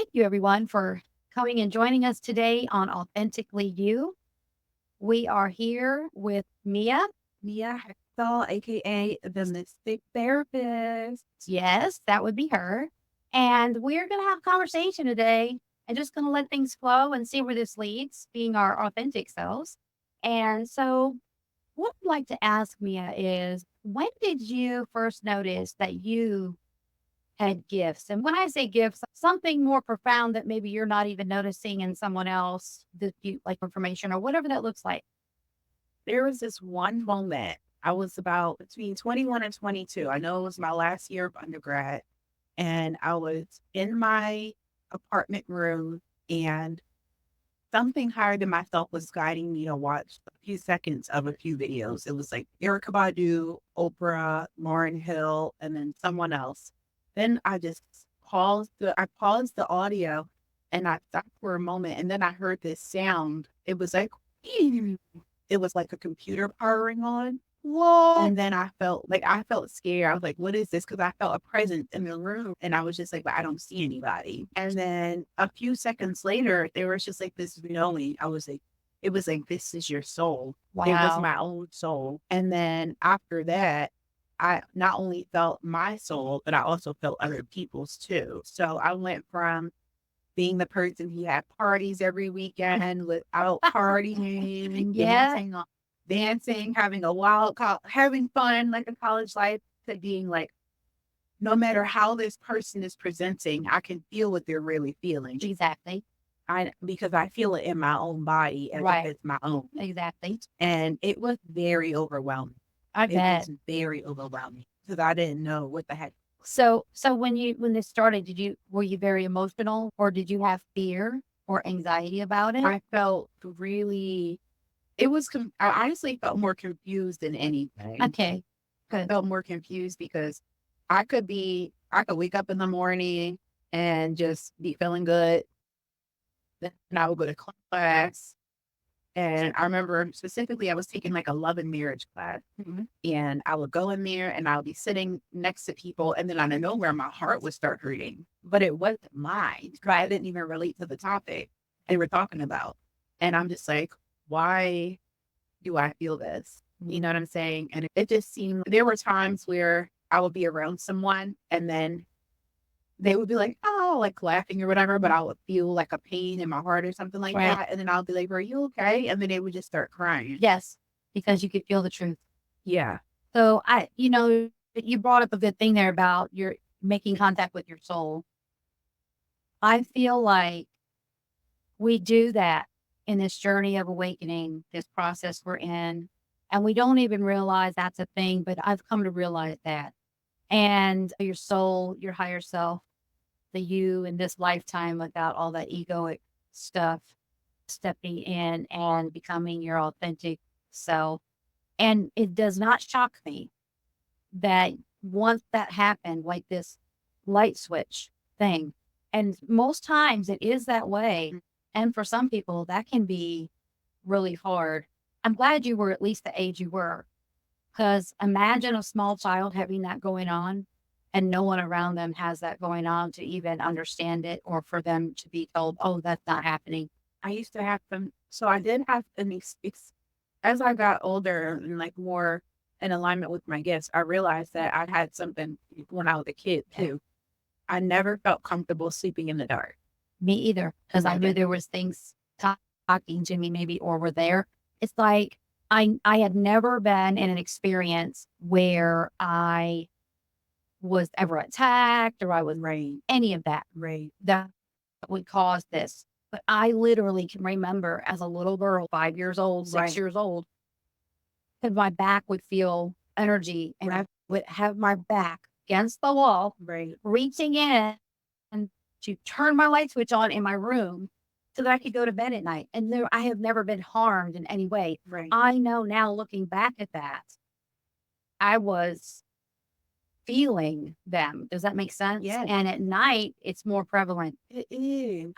Thank you, everyone, for coming and joining us today on Authentically You. We are here with Mia. Mia Hecktall, aka the Mystic Therapist. Yes, that would be her. And we're going to have a conversation today and just going to let things flow and see where this leads, being our authentic selves. And so, what I'd like to ask Mia is when did you first notice that you had gifts? And when I say gifts, something more profound that maybe you're not even noticing in someone else, that you like information or whatever that looks like. There was this one moment. I was about between 21 and 22. I know it was my last year of undergrad, and I was in my apartment room, and something higher than myself was guiding me to watch a few seconds of a few videos. It was like Erica Badu, Oprah, Lauryn Hill, and then someone else. Then I just paused the audio and I stopped for a moment, and then I heard this sound. It was like it was like a computer powering on. What? And then I felt scared. I was like, what is this? Because I felt a presence in the room. And I was just like, but I don't see anybody. And then a few seconds later, there was just like this knowing. It was like, this is your soul. It was Wow. my own soul. And then after that, I not only felt my soul, but I also felt other people's too. So I went from being the person who had parties every weekend, without partying, Yeah, dancing, having a having fun like a college life, to being like, no matter how this person is presenting, I can feel what they're really feeling. exactly. Because I feel it in my own body as if Right. it's my own. Exactly. And it was very overwhelming. I It bet. was very overwhelming because I didn't know what the heck. So when this started, were you very emotional or did you have fear or anxiety about it? I felt really it was I honestly felt more confused than anything. Okay. I Good. felt more confused because I could wake up in the morning and just be feeling good. Then I would go to class. And I remember specifically, I was taking like a love and marriage class. Mhm. And I would go in there and I would be sitting next to people. And then out of nowhere, my heart would start hurting. But it wasn't mine. I didn't even relate to the topic they were talking about. And I'm just like, why do I feel this? You know what I'm saying? And it just seemed there were times where I would be around someone and then they would be like, oh, like laughing or whatever, but I would feel like a pain in my heart or something like Right. that. And then I'll be like, are you okay? And then they would just start crying. Yes, because you could feel the truth. Yeah. So you brought up a good thing there about your making contact with your soul. I feel like we do that in this journey of awakening, this process we're in, and we don't even realize that's a thing, but I've come to realize that. And your soul, your higher self, the you in this lifetime without all that egoic stuff, stepping in and becoming your authentic self. And it does not shock me that once that happened, like this light switch thing, and most times it is that way. And for some people, that can be really hard. I'm glad you were at least the age you were, because imagine a small child having that going on and no one around them has that going on to even understand it or for them to be told, oh, that's not happening. I used to have them. So I did have as I got older and like more in alignment with my gifts, I realized that I had something when I was a kid too. I never felt comfortable sleeping in the dark. Me either, because I knew there was things talking to me maybe or were there. It's like I had never been in an experience where I was ever attacked or I was Right. any of that Right. that would cause this. But I literally can remember as a little girl, 5 years old, 6 years old, that my back would feel energy and I would have my back against the wall, Right. reaching in to turn my light switch on in my room so that I could go to bed at night. And there, I have never been harmed in any way. Right. I know now looking back at that, I was feeling them. Does that make sense? Yes. And at night, it's more prevalent. It is.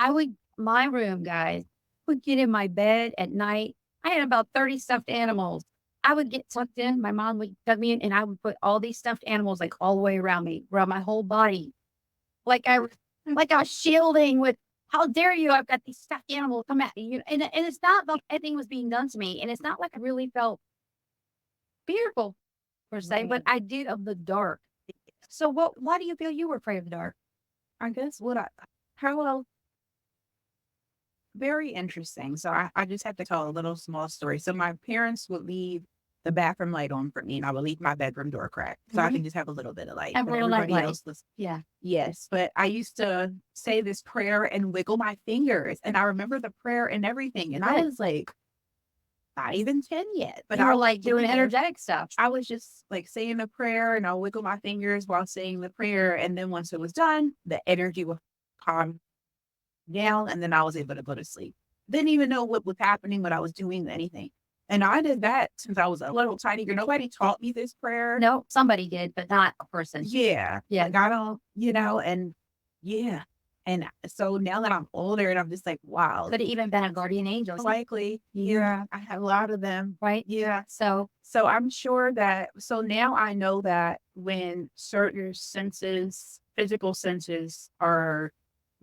My room, guys, would get in my bed at night. I had about 30 stuffed animals. I would get tucked in. My mom would tuck me in and I would put all these stuffed animals like all the way around me, around my whole body. Like like I was shielding with, how dare you? I've got these stuffed animals come at you. And it's not like anything was being done to me. And it's not like I really felt fearful per se, but Right. I did of the dark. So why do you feel you were afraid of the dark? I guess what I how very interesting. So I just have to tell a little small story. So my parents would leave the bathroom light on for me, and I would leave my bedroom door cracked so I Mhm. can just have a little bit of light Have a when little everybody nightlight. else was. Yeah. Yes, but I used to say this prayer and wiggle my fingers, and I remember the prayer and everything, and I Good. was like not even 10 yet, but You I were was like doing doing it. energetic stuff. I was just like saying a prayer, and I'll wiggle my fingers while saying the prayer, and then once it was done, the energy would calm down, and then I was able to go to sleep. Didn't even know what was happening, what I was doing, anything. And I did that since I was a little tiny girl. Nobody taught me this prayer. No, somebody did, but not a person. Yeah. Yeah. Like I don't, and yeah. And so now that I'm older and I'm just like, wow, Could have even been a guardian angel. likely, Yeah. yeah, I have a lot of them. Right. Yeah. So So I'm sure that, so now I know that when certain senses, physical senses are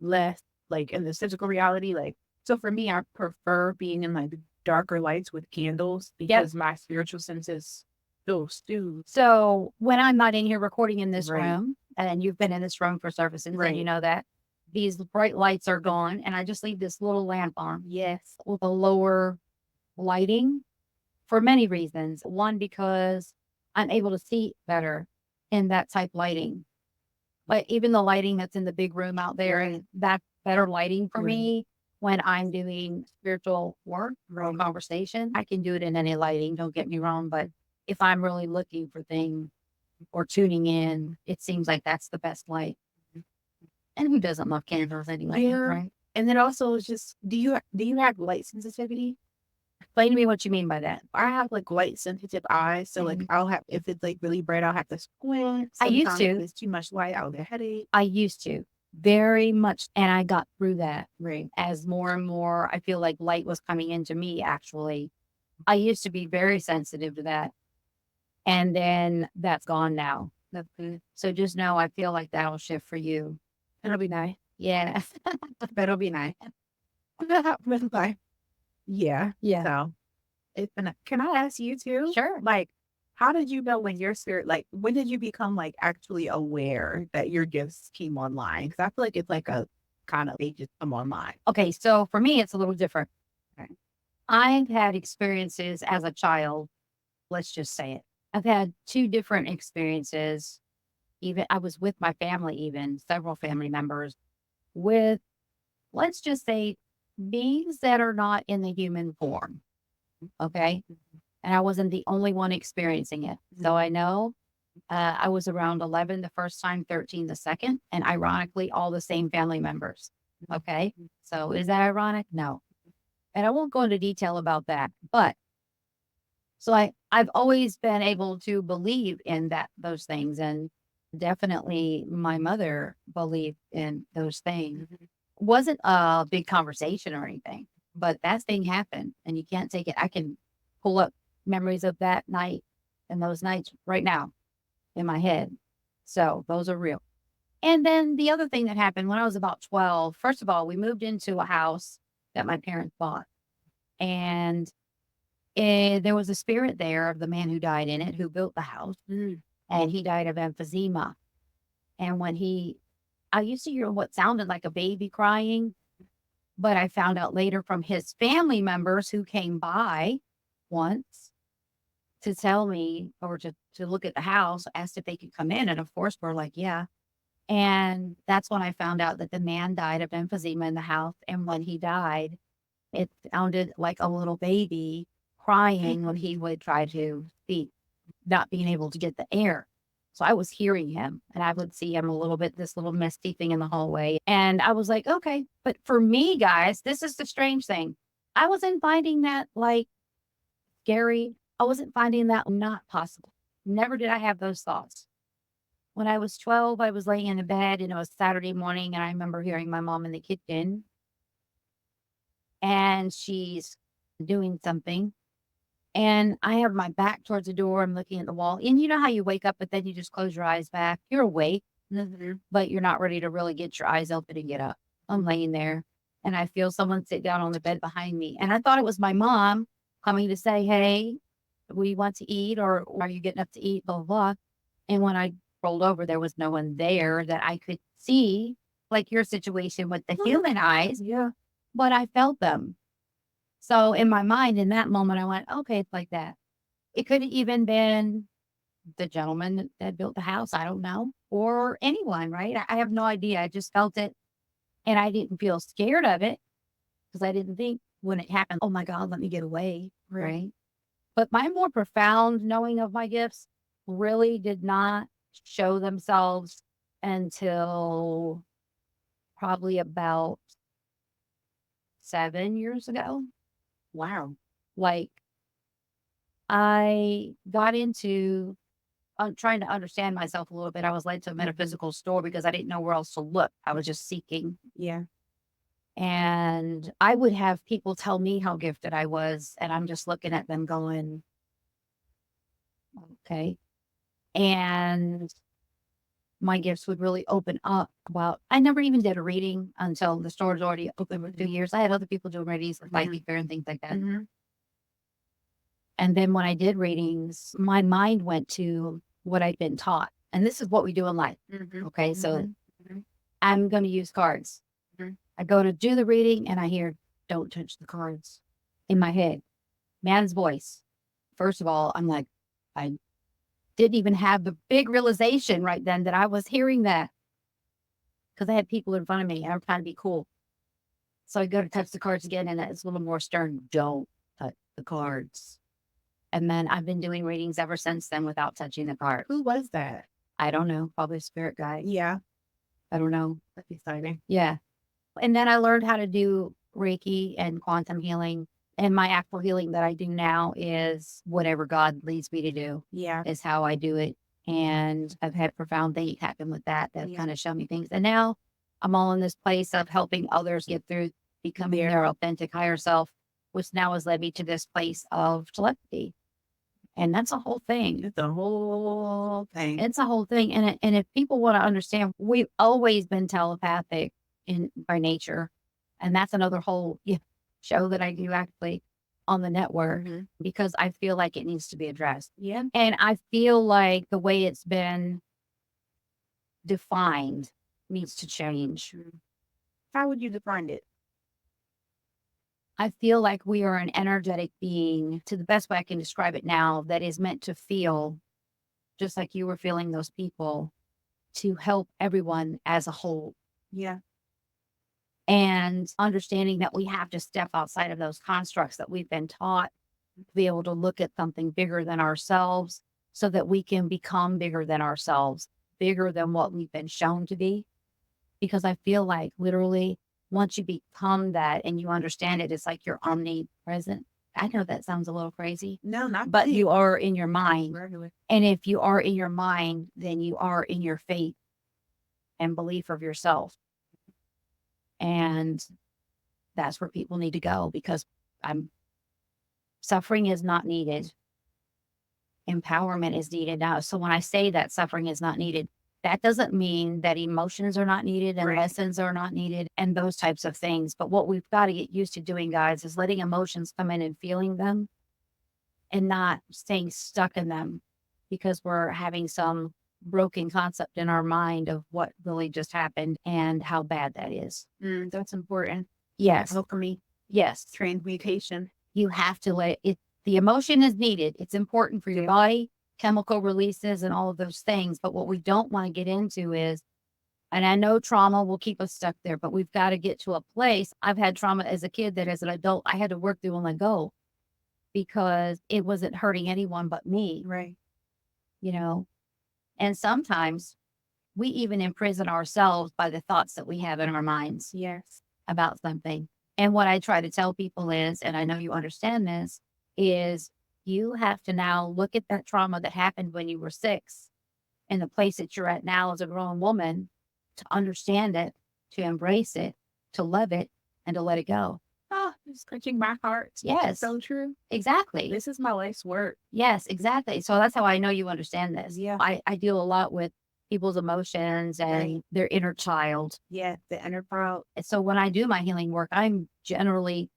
less like in the physical reality, like, so for me, I prefer being in like darker lights with candles yep. because my spiritual senses those do. So when I'm not in here recording in this Right. room, and you've been in this room for services, and you Right. know that these bright lights are gone, and I just leave this little lamp on. Yes, with a lower lighting for many reasons. One, because I'm able to see better in that type lighting. Like even the lighting that's in the big room out there, and that's better lighting for Right. me when I'm doing spiritual work or Right. conversation. I can do it in any lighting, don't get me wrong, but if I'm really looking for things or tuning in, it seems like that's the best light. And who doesn't love candles anyway, Yeah. right? And then also it's just, do you have light sensitivity? Explain to me what you mean by that. I have like light sensitive eyes. So like Mhm. I'll have, if it's like really bright, I'll have to squint. I used Sometimes if to. it's too much light, I'll get a headache. I used to very much. And I got through that Right. as more and more I feel like light was coming into me actually. I used to be very sensitive to that. And then that's gone now. That's good. So just know I feel like that'll shift for you. It'll be nice. Yeah. That'll be nice. That'll be yeah. Yeah. So it's been, can I ask you too? Sure. Like, how did you know when your spirit, like, when did you become like actually aware that your gifts came online? Because I feel like it's like a kind of, they just come online. Okay. So for me, it's a little different. Okay. I've had experiences as a child. Let's just say it. I've had two different experiences. Even I was with my family, even several family members with, let's just say, beings that are not in the human form. Okay. And I wasn't the only one experiencing it. So I know I was around 11 the first time, 13 the second, and ironically, all the same family members. Okay. So is that ironic? No. And I won't go into detail about that. But so I've always been able to believe in those things. And definitely my mother believed in those things. Wasn't a big conversation or anything, but that thing happened and you can't take it. I can pull up memories of that night and those nights right now in my head. So those are real. And then the other thing that happened when I was about 12, first of all, we moved into a house that my parents bought. And there was a spirit there of the man who died in it, who built the house. And he died of emphysema. And I used to hear what sounded like a baby crying. But I found out later from his family members who came by once to tell me or to look at the house, asked if they could come in. And of course, we're like, yeah. And that's when I found out that the man died of emphysema in the house. And when he died, it sounded like a little baby crying when he would try to speak, not being able to get the air. So I was hearing him and I would see him a little bit, this little misty thing in the hallway. And I was like, okay. But for me, guys, this is the strange thing. I wasn't finding that like scary. I wasn't finding that not possible. Never did I have those thoughts. When I was 12, I was laying in a bed and it was Saturday morning. And I remember hearing my mom in the kitchen and she's doing something. And I have my back towards the door. I'm looking at the wall. And you know how you wake up, but then you just close your eyes back. You're awake. but you're not ready to really get your eyes open and get up. I'm laying there and I feel someone sit down on the bed behind me. And I thought it was my mom coming to say, hey, we want to eat, or are you getting up to eat? Blah, blah, blah. And when I rolled over, there was no one there that I could see, like your situation with the human eyes. Yeah. But I felt them. So in my mind, in that moment, I went, okay, it's like that. It could have even been the gentleman that built the house. I don't know. Or anyone, right? I have no idea. I just felt it. And I didn't feel scared of it because I didn't think when it happened, oh my God, let me get away. Right. But my more profound knowing of my gifts really did not show themselves until probably about 7 years ago. Wow. Like I got into trying to understand myself a little bit. I was led to a metaphysical store because I didn't know where else to look. I was just seeking. Yeah. And I would have people tell me how gifted I was, and I'm just looking at them going, okay. And my gifts would really open up. Well, I never even did a reading until the store was already open for 2 years. I had other people doing readings like Life Fair and things like that. And then when I did readings, my mind went to what I'd been taught. And this is what we do in life. Okay. So I'm going to use cards. I go to do the reading and I hear, don't touch the cards in my head. Man's voice. First of all, I'm like, I didn't even have the big realization right then that I was hearing that because I had people in front of me and I'm trying to be cool. So I go to touch the cards again and it's a little more stern. Don't touch the cards. And then I've been doing readings ever since then without touching the card. Who was that? I don't know. Probably a spirit guide. Yeah. I don't know. That's exciting. Yeah. And then I learned how to do Reiki and quantum healing. And my actual healing that I do now is whatever God leads me to do. Yeah. Is how I do it. And I've had profound things happen with that kind of show me things. And now I'm all in this place of helping others get through becoming their authentic higher self, which now has led me to this place of telepathy. And that's a whole thing. It's a whole thing. It's a whole thing. And if people want to understand, we've always been telepathic by nature. And that's another whole show that I do actually on the network because I feel like it needs to be addressed. Yeah. And I feel like the way it's been defined needs to change. How would you define it? I feel like we are an energetic being, to the best way I can describe it now, that is meant to feel just like you were feeling those people, to help everyone as a whole. Yeah. And understanding that we have to step outside of those constructs that we've been taught to be able to look at something bigger than ourselves so that we can become bigger than ourselves, bigger than what we've been shown to be. Because I feel like literally once you become that and you understand it, it's like you're omnipresent. I know that sounds a little crazy. No, not but you are in your mind. Regular. And if you are in your mind, then you are in your faith and belief of yourself. And that's where people need to go because suffering is not needed. Empowerment is needed now. So when I say that suffering is not needed, that doesn't mean that emotions are not needed and lessons are not needed and those types of things. But what we've got to get used to doing, guys, is letting emotions come in and feeling them and not staying stuck in them because we're having some broken concept in our mind of what really just happened and how bad that is. That's important. Yes. Alchemy. Yes. Transmutation. You have to let it, the emotion is needed. It's important for your body, chemical releases and all of those things. But what we don't want to get into is, and I know trauma will keep us stuck there, but we've got to get to a place. I've had trauma as a kid that as an adult, I had to work through and let go because it wasn't hurting anyone but me. Right. You know, and sometimes we even imprison ourselves by the thoughts that we have in our minds. Yes. About something. And what I try to tell people is, and I know you understand this, is you have to now look at that trauma that happened when you were 6 and the place that you're at now as a grown woman to understand it, to embrace it, to love it, and to let it go. Oh, it's touching my heart. Yes. So true. Exactly. This is my life's work. Yes, exactly. So that's how I know you understand this. Yeah. I deal a lot with people's emotions and Right. their inner child. Yeah, the inner child. And so when I do my healing work, I'm generally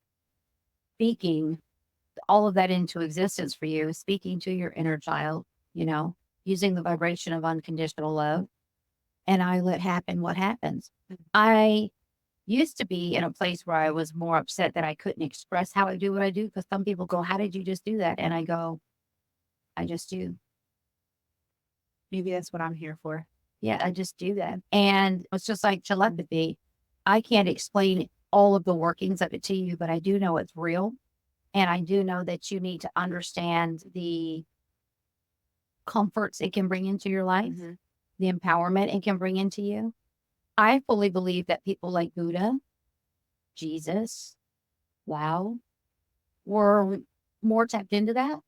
speaking all of that into existence for you, speaking to your inner child, you know, using the vibration of unconditional love. And I let happen what happens. I used to be in a place where I was more upset that I couldn't express how I do what I do because some people go, "How did you just do that?" And I go, "I just do. Maybe that's what I'm here for. Yeah, I just do that." And it's just like telepathy. I can't explain all of the workings of it to you, but I do know it's real. And I do know that you need to understand the comforts it can bring into your life, Mhm. the empowerment it can bring into you. I fully believe that people like Buddha, Jesus, wow, were more tapped into that.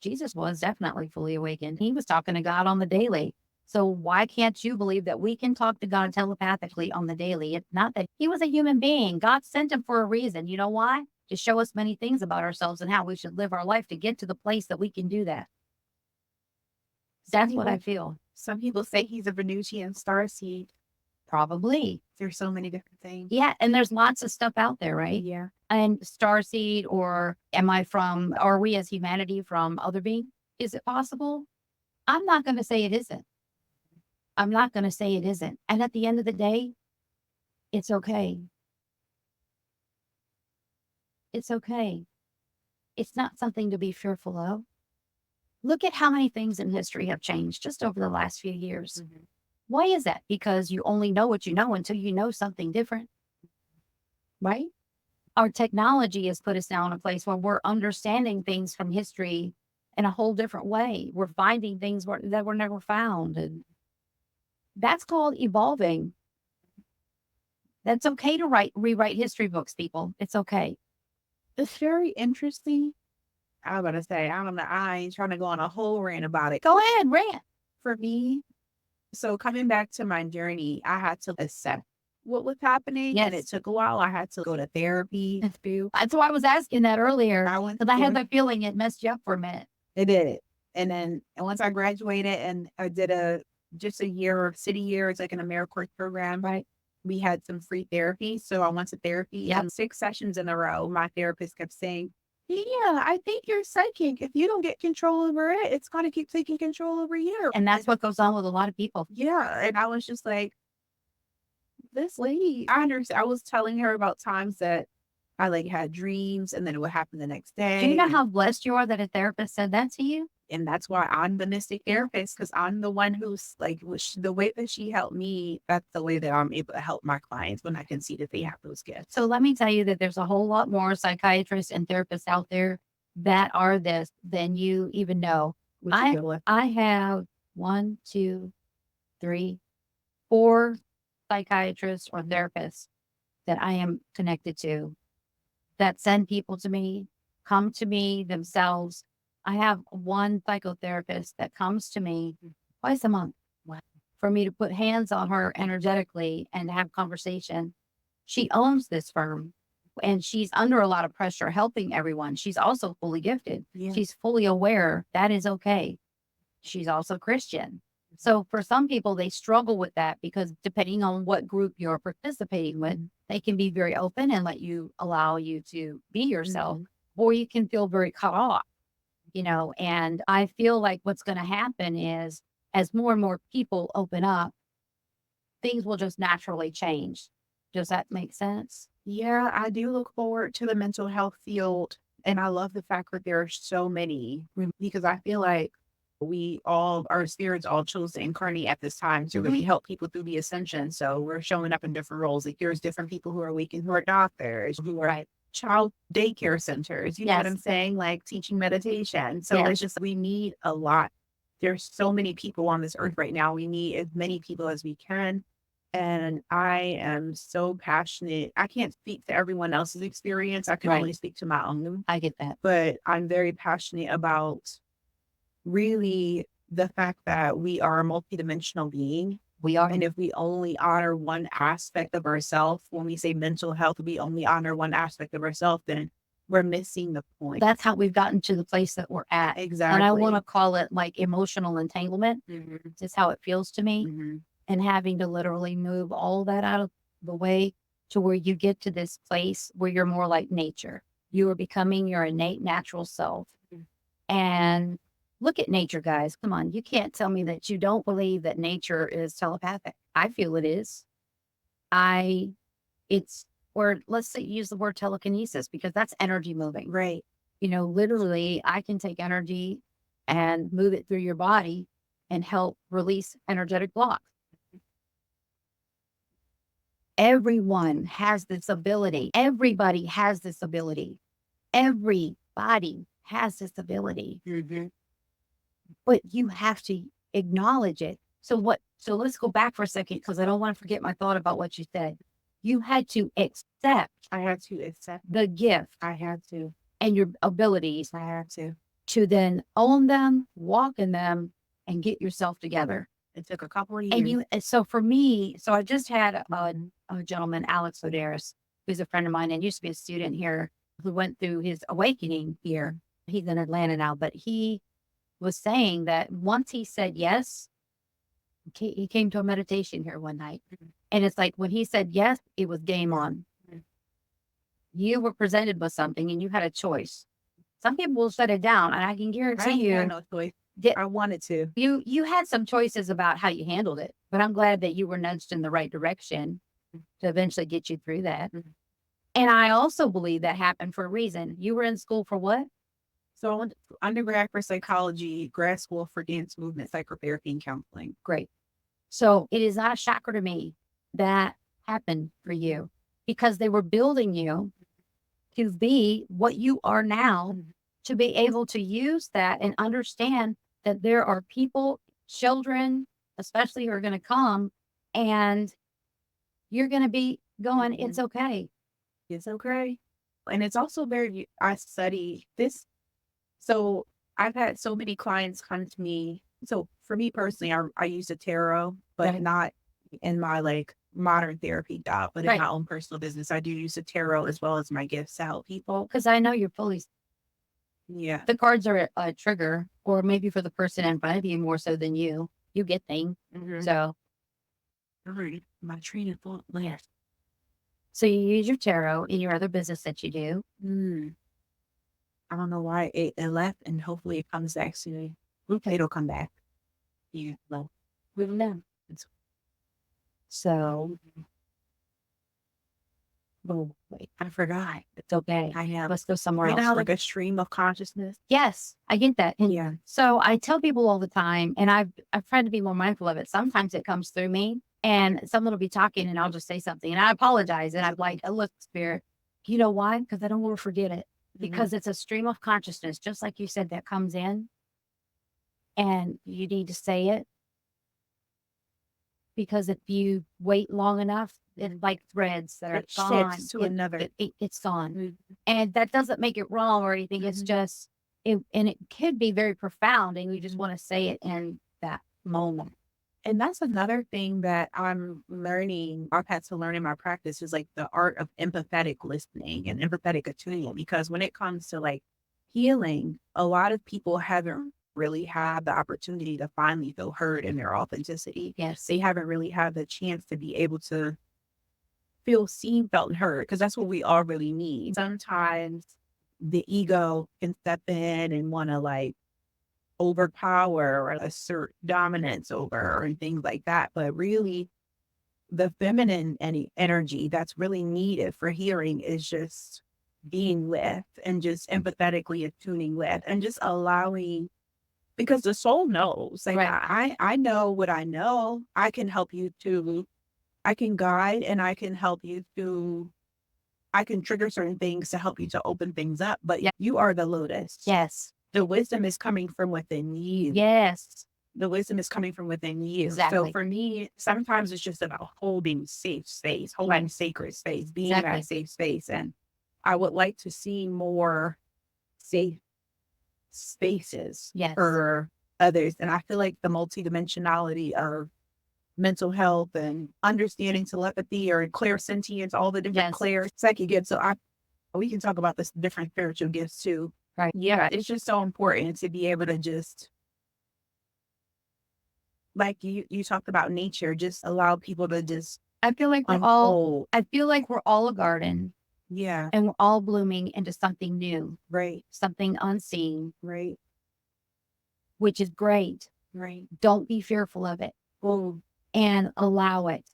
Jesus was definitely fully awakened. He was talking to God on the daily. So why can't you believe that we can talk to God telepathically on the daily? It's not that he was a human being. God sent him for a reason. You know why? To show us many things about ourselves and how we should live our life to get to the place that we can do that. Some That's what I people feel. some people say he's a Venusian starseed. Probably. There's so many different things. Yeah. And there's lots of stuff out there, right? Yeah. And starseed, or are we as humanity from other beings? Is it possible? I'm not going to say it isn't. I'm not going to say it isn't. And at the end of the day, it's okay. It's okay. It's not something to be fearful of. Look at how many things in history have changed just over the last few years. Mhm. Why is that? Because you only know what you know until you know something different, right? Our technology has put us now in a place where we're understanding things from history in a whole different way. We're finding things that were never found. And that's called evolving. That's okay to rewrite history books, people. It's okay. It's very interesting. I was about to say, I don't know. I ain't trying to go on a whole rant about it. Go ahead, rant. For me, so coming back to my journey, I had to accept what was happening, and it Yes. took a while. I had to go to therapy. That's why I was asking that earlier, I went because I had through the feeling it messed you up for a minute. it did. And once I graduated and I did just a year of city year, it's like an AmeriCorps program, Right. we had some free therapy. So I went to therapy, Yep. and 6 sessions in a row, my therapist kept saying, "Yeah, I think you're psychic. If you don't get control over it, it's gonna keep taking control over you." And that's what goes on with a lot of people. Yeah. And I was just like, this lady, I understand. I was telling her about times that I like had dreams and then it would happen the next Do you day. know how blessed you are that a therapist said that to you? And that's why I'm the mystic therapist, because I'm the one who's like, the way that she helped me, that's the way that I'm able to help my clients when I can see that they have those gifts. So let me tell you that there's a whole lot more psychiatrists and therapists out there that are this than you even know. What you feel with? I have one, two, three, four psychiatrists or therapists that I am connected to that send people to me, come to me themselves. I have one psychotherapist that comes to me twice a month for me to put hands on her energetically and have conversation. She owns this firm and she's under a lot of pressure helping everyone. She's also fully gifted. Yeah. She's fully aware that is okay. She's also Christian. So for some people, they struggle with that because depending on what group you're participating with, they can be very open and allow you to be yourself, or you can feel very cut off, and I feel like what's going to happen is as more and more people open up, things will just naturally change. Does that make sense? Yeah, I do look forward to the mental health field. And I love the fact that there are so many, because I feel like our spirits all chose to incarnate at this time to really help people through the ascension. So we're showing up in different roles. Like there's different people who are awakened, who are doctors, who are child daycare centers. You know what I'm saying? Like teaching meditation. So it's just, we need a lot. There's so many people on this earth right now. We need as many people as we can. And I am so passionate. I can't speak to everyone else's experience. I can only speak to my own. I get that. But I'm very passionate about really the fact that we are a multidimensional being. We are. And if we only honor one aspect of ourselves, when we say mental health, we only honor one aspect of ourselves, then we're missing the point. That's how we've gotten to the place that we're at. And I want to Exactly. call it like emotional entanglement. Mhm, Just how it feels to me. mhm. And having to literally move all that out of the way to where you get to this place where you're more like nature. You are becoming your innate natural self. Mm. And look at nature, guys. Come on. You can't tell me that you don't believe that nature is telepathic. I feel it is. I, it's, or let's say use the word telekinesis because that's energy moving. Right. You know, literally, I can take energy and move it through your body and help release energetic blocks. Everyone has this ability. Everybody has this ability. Everybody has this ability, Mhm. but you have to acknowledge it. So let's go back for a second because I don't want to forget my thought about what you said. You had to accept I had to accept. the gift I had to. and your abilities I had to then own them, walk in them, and get yourself together. It took a couple of years. And so for me, so I just had a gentleman, Alex Odaris, who's a friend of mine and used to be a student here, who went through his awakening here. He's in Atlanta now, but he was saying that once he said yes, he came to a meditation here one night. Mhm. And it's like when he said yes, it was game on. Mhm. You were presented with something and you had a choice. Some people will shut it down, and I can I guarantee ain't you had no choice. that I wanted to. you had some choices about how you handled it, but I'm glad that you were nudged in the right direction to eventually get you through that. Mhm. And I also believe that happened for a reason. You were in school for what? So I went to undergrad for psychology, grad school for dance movement, psychotherapy, and counseling. Great. So it is not a shocker to me that happened for you because they were building you to be what you are now, Mhm. to be able to use that and understand that there are people, children, especially who are going to come and you're going to be going, it's Mhm. okay. It's okay. And it's also very, I study this. So I've had so many clients come to me. So for me personally, I use the tarot, but Right. not in my like modern therapy job, but in Right. my own personal business. I do use the tarot as well as my gifts to help people. Because I know you're fully, Yeah. the cards are a trigger, or maybe for the person in front of you more so than you. You get things. Mhm. So, Alright, my train of thought left. so you use your tarot in your other business that you do. Mm, I don't know why it left, and hopefully it comes back soon. Okay. It'll come back. Yeah. Well, We don't know. it's So, oh wait, I forgot. it's okay. I have Let's go somewhere you else. know like a stream of consciousness. Yes, I get that. And Yeah. so I tell people all the time, and I've tried to be more mindful of it. Sometimes it comes through me and someone will be talking and I'll just say something and I apologize. And I'm like, oh, look, spirit, you know why? Because I don't want to forget it. Because it's a stream of consciousness, just like you said, that comes in and you need to say it. Because if you wait long enough, it's like threads that are It gone. shifts to another. It's gone. Mhm. And that doesn't make it wrong or anything. It's Mhm. just, and it could be very profound. And we just want to say it in that moment. And that's another thing that I'm learning, I've had to learn in my practice is like the art of empathetic listening and empathetic attuning. Because when it comes to like healing, a lot of people haven't really had the opportunity to finally feel heard in their authenticity. Yes. They haven't really had the chance to be able to feel seen, felt, and heard, because that's what we all really need. Sometimes the ego can step in and want to like overpower or assert dominance over and things like that. But really, the feminine energy that's really needed for healing is just being with and just empathetically attuning with and just allowing, because the soul knows. Like Right. I know what I know. I can help you to, I can guide and I can help you to, I can trigger certain things to help you to open things up. But Yeah. you are the lotus. Yes. The wisdom is coming from within you. Yes. The wisdom is coming from within you. Exactly. So for me, sometimes it's just about holding safe space, holding Right. sacred space, being Exactly. that safe space. And I would like to see more safe spaces Yes. for others. And I feel like the multidimensionality of mental health and understanding telepathy or clairsentience, all the different Yes. clairs psychic gifts. So We can talk about this different spiritual gifts too. Right. Yeah, it's just so important to be able to just, like you talked about nature, just allow people to just I feel like unfold. I feel like we're all a garden Yeah. and we're all blooming into something new, Right. something unseen, Right. which is great. Right. Don't be fearful of it Well, and allow it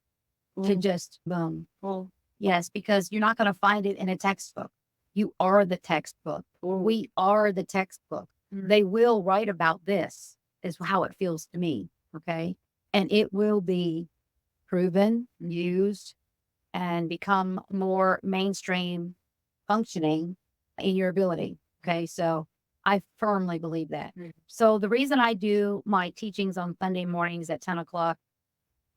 to well, just boom. well, Yes, because you're not going to find it in a textbook. You are the textbook. well. We are the textbook. Mm. They will write about this, is how it feels to me. Okay. And it will be proven, used, and become more mainstream functioning in your ability. Okay. So I firmly believe that. Mm. So the reason I do my teachings on Sunday mornings at 10 o'clock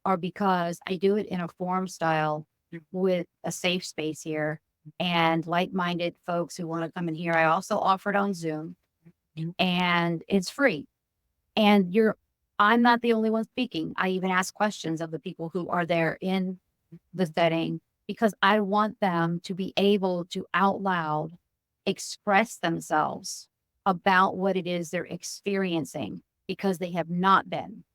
are because I do it in a forum style with a safe space here and like-minded folks who want to come in here. I also offer it on Zoom and it's free. And I'm not the only one speaking. I even ask questions of the people who are there in the setting because I want them to be able to out loud express themselves about what it is they're experiencing because they have not been.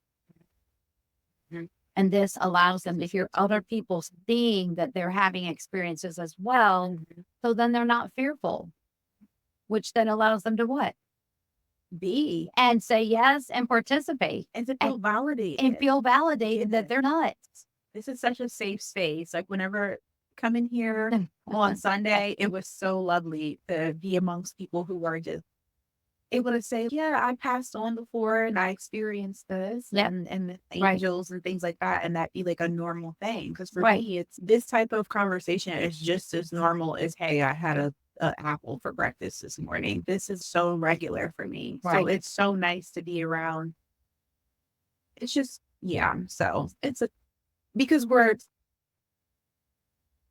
Mhm. And this allows them to hear other people seeing that they're having experiences as well. So then they're not fearful, which then allows them to what? Be and say yes and participate And to feel and validated. feel validated that Yeah. they're not. This is such a safe space. Like whenever coming here on Sunday, it was so lovely to be amongst people who were just able to say, yeah, I passed on before and I experienced this Yeah. and the Right. angels and things like that. And that be like a normal thing. Because for Right. me, it's this type of conversation is just as normal as, hey, I had a apple for breakfast this morning. This is so regular for me. So Right. it's so nice to be around. It's just, yeah. So because we're,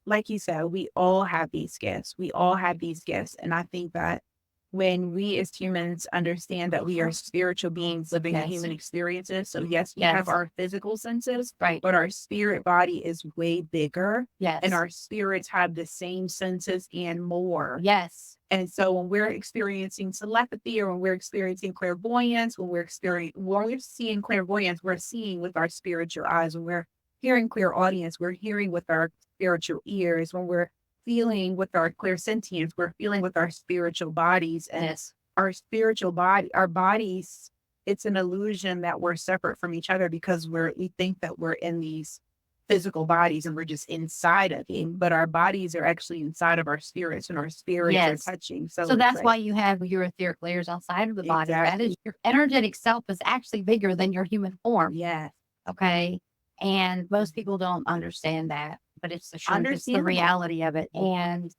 like you said, we all have these gifts. We all have these gifts. And I think that when we as humans understand that we are spiritual beings living Yes. human experiences. So yes, we have Yes. our physical senses, Right. but our spirit body is way bigger. Yes. And our spirits have the same senses and more. Yes. And so when we're experiencing telepathy or when we're experiencing clairvoyance, when we're seeing clairvoyance, we're seeing with our spiritual eyes. When we're hearing clairaudience, we're hearing with our spiritual ears. When we're feeling with our clairsentience, we're feeling with our spiritual bodies. And Yes. our spiritual body, our bodies, it's an illusion that we're separate from each other because we think that we're in these physical bodies and we're just inside of it, but our bodies are actually inside of our spirits and our spirits Yes. are touching. So it's that's like, why you have your etheric layers outside of the body. That Exactly. is your energetic self is actually bigger than your human form. yes, Okay. And most people don't understand that, but it's the truth. It's the Understandable. reality of it. And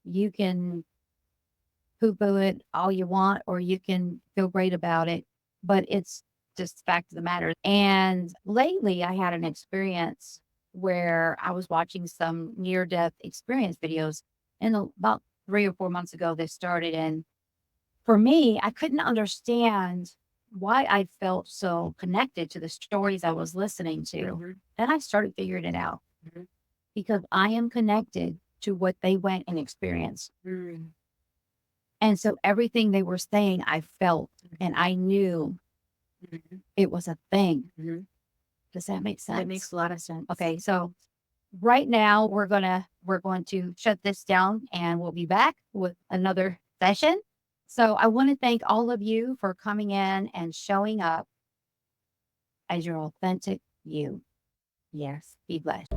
you can poo-poo it all you want, or you can feel great about it, but it's just the fact of the matter. And lately I had an experience where I was watching some near-death experience videos and about 3 or 4 months ago they started. And for me, I couldn't understand why I felt so connected to the stories I was listening to. Mhm. Then I started figuring it out Mhm. because I am connected to what they went and experienced. Mm. And so everything they were saying, I felt and I knew Mhm. it was a thing. Mhm. Does that make sense? That makes a lot of sense. Okay. So right now we're going to shut this down and we'll be back with another session. So I want to thank all of you for coming in and showing up as your authentic you. Yes. Be blessed.